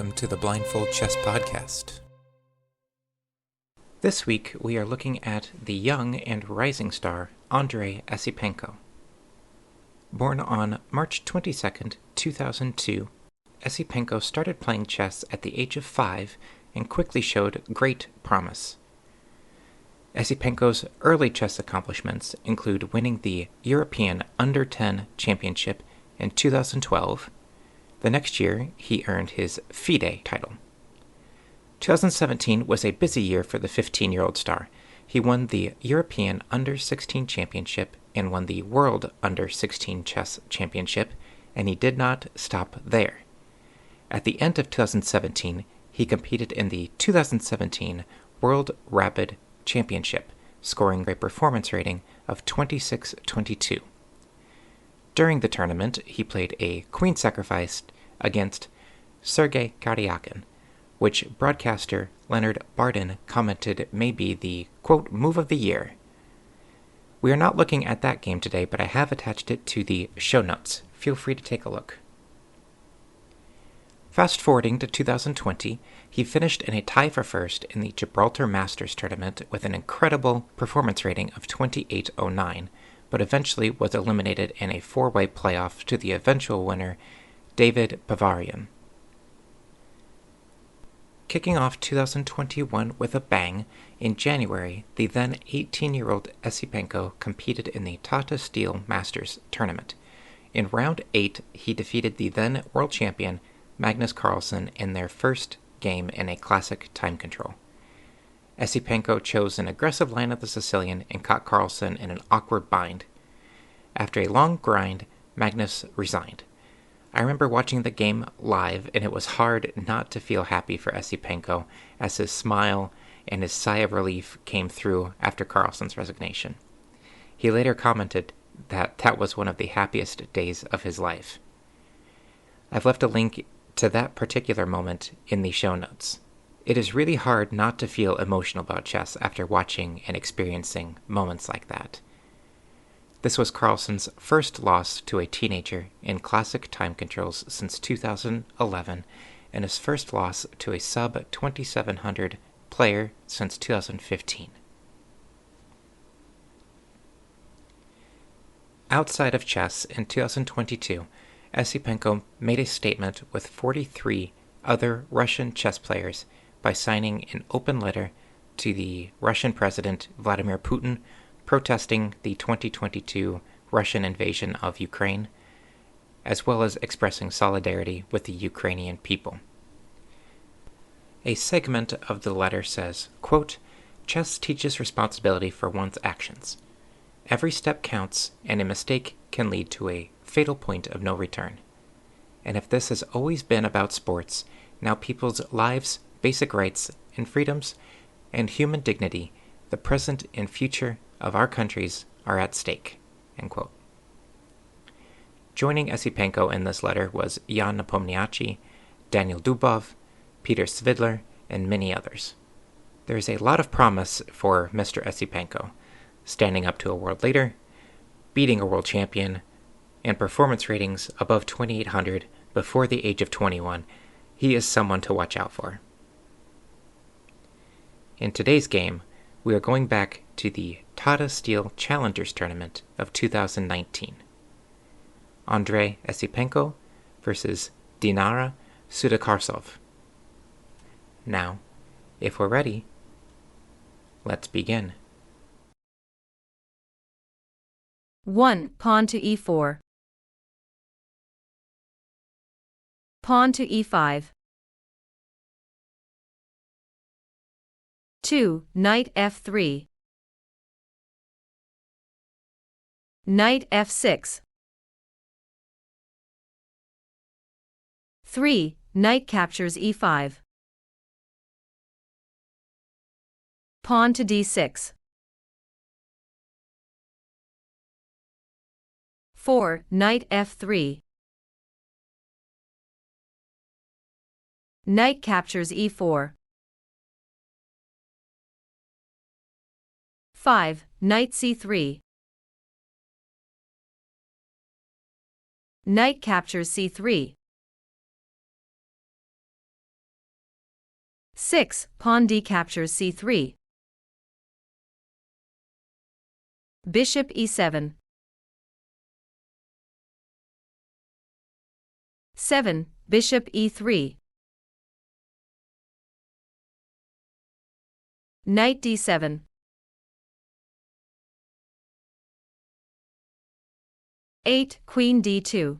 welcome to the Blindfold Chess Podcast. This week we are looking at the young and rising star Andrey Esipenko. Born on March 22, 2002, Esipenko started playing chess at the age of 5 and quickly showed great promise. Esipenko's early chess accomplishments include winning the European U10 Championship in 2012. The next year, he earned his FIDE title. 2017 was a busy year for the 15-year-old star. He won the European Under-16 Championship and won the World Under-16 Chess Championship, and he did not stop there. At the end of 2017, he competed in the 2017 World Rapid Championship, scoring a performance rating of 26-22. During the tournament, he played a queen sacrifice against Sergey Karjakin, which broadcaster Leonard Barden commented may be the, quote, move of the year. We are not looking at that game today, but I have attached it to the show notes. Feel free to take a look. Fast forwarding to 2020, he finished in a tie for first in the Gibraltar Masters tournament with an incredible performance rating of 28.09, but eventually was eliminated in a four-way playoff to the eventual winner, David Bavarian. Kicking off 2021 with a bang, in January, the then 18-year-old Esipenko competed in the Tata Steel Masters tournament. In round 8, he defeated the then world champion, Magnus Carlsen, in their first game in a classic time control. Esipenko chose an aggressive line of the Sicilian and caught Carlsen in an awkward bind. After a long grind, Magnus resigned. I remember watching the game live, and it was hard not to feel happy for Esipenko as his smile and his sigh of relief came through after Carlsen's resignation. He later commented that that was one of the happiest days of his life. I've left a link to that particular moment in the show notes. It is really hard not to feel emotional about chess after watching and experiencing moments like that. This was Carlsen's first loss to a teenager in classic time controls since 2011, and his first loss to a sub-2700 player since 2015. Outside of chess, in 2022, Esipenko made a statement with 43 other Russian chess players by signing an open letter to the Russian President Vladimir Putin protesting the 2022 Russian invasion of Ukraine, as well as expressing solidarity with the Ukrainian people. A segment of the letter says, quote, "Chess teaches responsibility for one's actions. Every step counts, and a mistake can lead to a fatal point of no return. And if this has always been about sports, now people's lives, basic rights and freedoms, and human dignity, the present and future of our countries are at stake." End quote. Joining Esipenko in this letter was Jan Nepomniachtchi, Daniel Dubov, Peter Svidler, and many others. There is a lot of promise for Mr. Esipenko, standing up to a world leader, beating a world champion, and performance ratings above 2800 before the age of 21. He is someone to watch out for. In today's game, we are going back to the Tata Steel Challengers Tournament of 2019. Andrey Esipenko versus Dinara Saduakassova. Now, if we're ready, let's begin. 1. Pawn to e4. Pawn to e5. 2. Knight f3. Knight f6. 3. Knight captures e5. Pawn to d6. 4. Knight f3. Knight captures e4. 5. Knight c3. Knight captures c3. 6. Pawn d captures c3. Bishop e7. 7. Bishop e3. Knight d7. 8. Queen d2.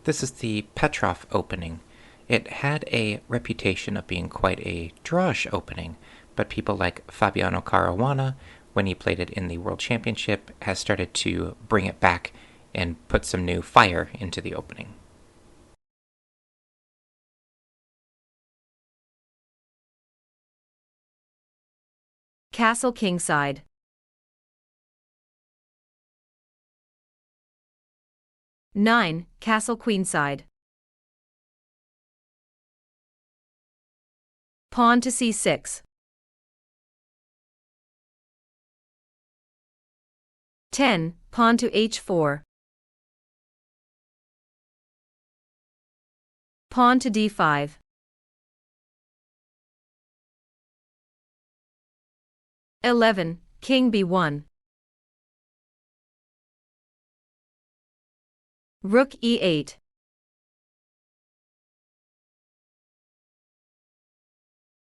This is the Petrov opening. It had a reputation of being quite a drawish opening, but people like Fabiano Caruana, when he played it in the World Championship, has started to bring it back and put some new fire into the opening. Castle kingside. 9. Castle queenside. Pawn to c6. 10. Pawn to h4. Pawn to d5. 11. King b1. Rook e8.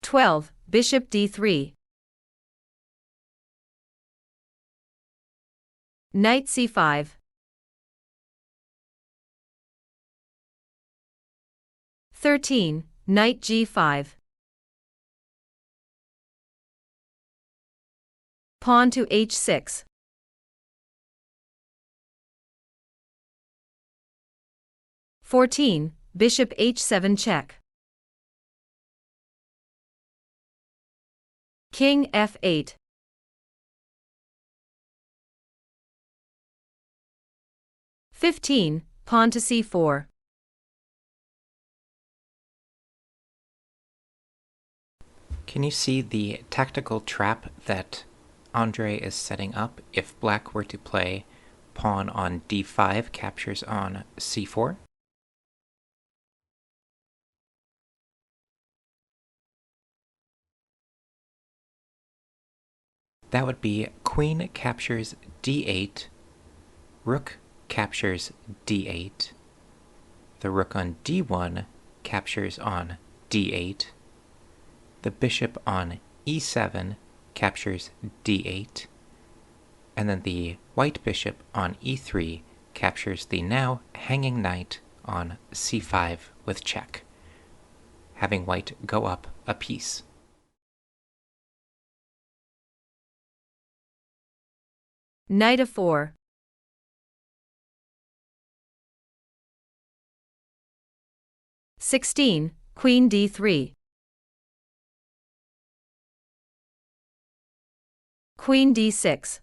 12. Bishop d3. Knight c5. 13. Knight g5. Pawn to h6. 14. Bishop h7 check. King f8. 15. Pawn to c4. Can you see the tactical trap that Andrey is setting up if black were to play pawn on d5 captures on c4? That would be queen captures d8, rook captures d8, the rook on d1 captures on d8, the bishop on e7 captures d8, and then the white bishop on e3 captures the now hanging knight on c5 with check, having white go up a piece. Knight f4. 16. Queen d3. Queen d6.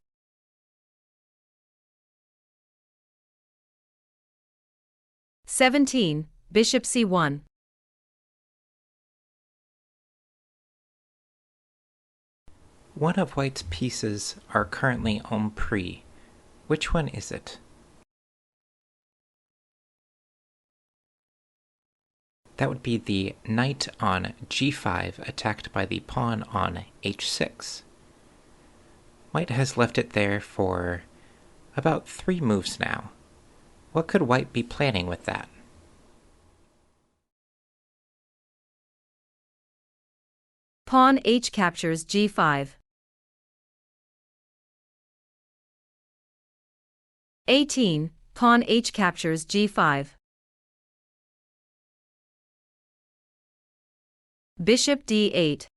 17. Bishop c1. One of white's pieces are currently en prise. Which one is it? That would be the knight on g5 attacked by the pawn on h6. White has left it there for about 3 moves now. What could white be planning with that? Pawn h captures g5. 18. Pawn h captures g5. Bishop d8.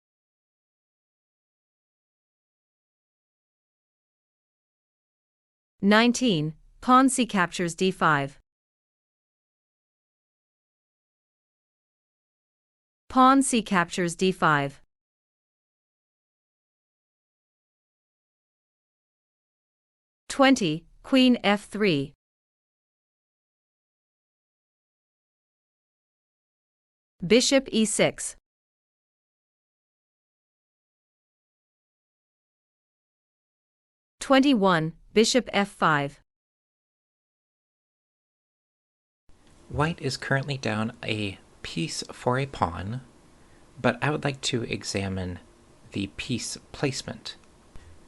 19. Pawn c captures d5. Pawn c captures d5. 20. Queen f3. Bishop e6. 21. Bishop f5. White is currently down a piece for a pawn, but I would like to examine the piece placement.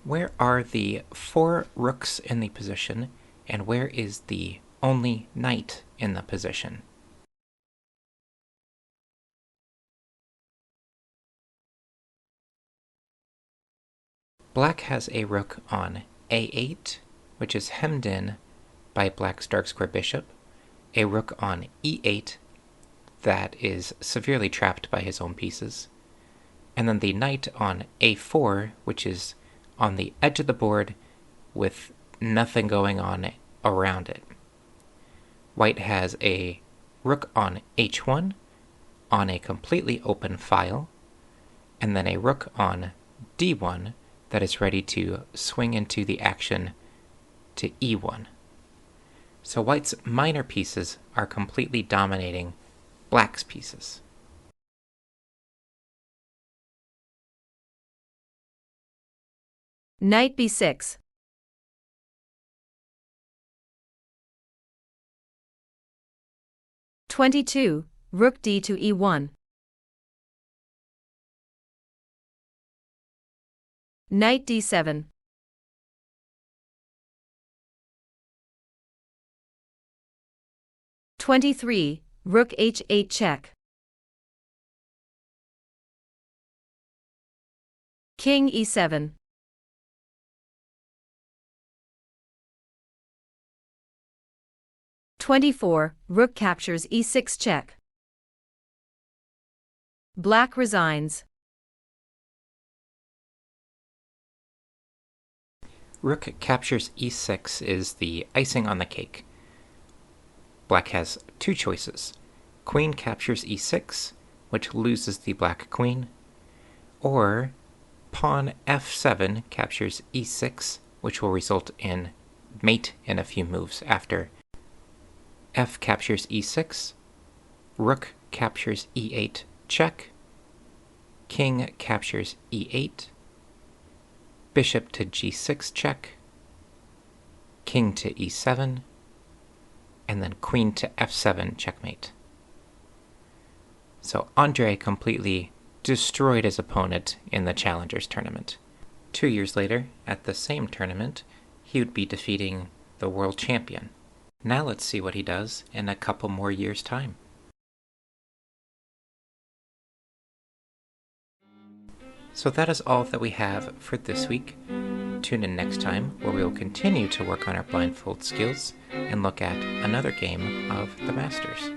Where are the 4 rooks in the position, and where is the only knight in the position? Black has a rook on a8, which is hemmed in by Black's dark square bishop, a rook on e8 that is severely trapped by his own pieces, and then the knight on a4, which is on the edge of the board with nothing going on around it. White has a rook on h1 on a completely open file, and then a rook on d1 that is ready to swing into the action to e1. So White's minor pieces are completely dominating Black's pieces. Knight b6. (22) Rook d to e1. Knight d7. (23) Rook h8 check. King e7. (24) Rook captures e6 check. Black resigns. Rook captures e6 is the icing on the cake. Black has 2 choices. Queen captures e6, which loses the black queen, or pawn f7 captures e6, which will result in mate in a few moves after. F captures e6, rook captures e8 check, king captures e8, bishop to g6 check, king to e7, and then queen to f7 checkmate. So Andrey completely destroyed his opponent in the Challengers tournament. 2 years later, at the same tournament, he would be defeating the world champion. Now let's see what he does in a couple more years' time. So that is all that we have for this week. Tune in next time, where we will continue to work on our blindfold skills and look at another game of the Masters.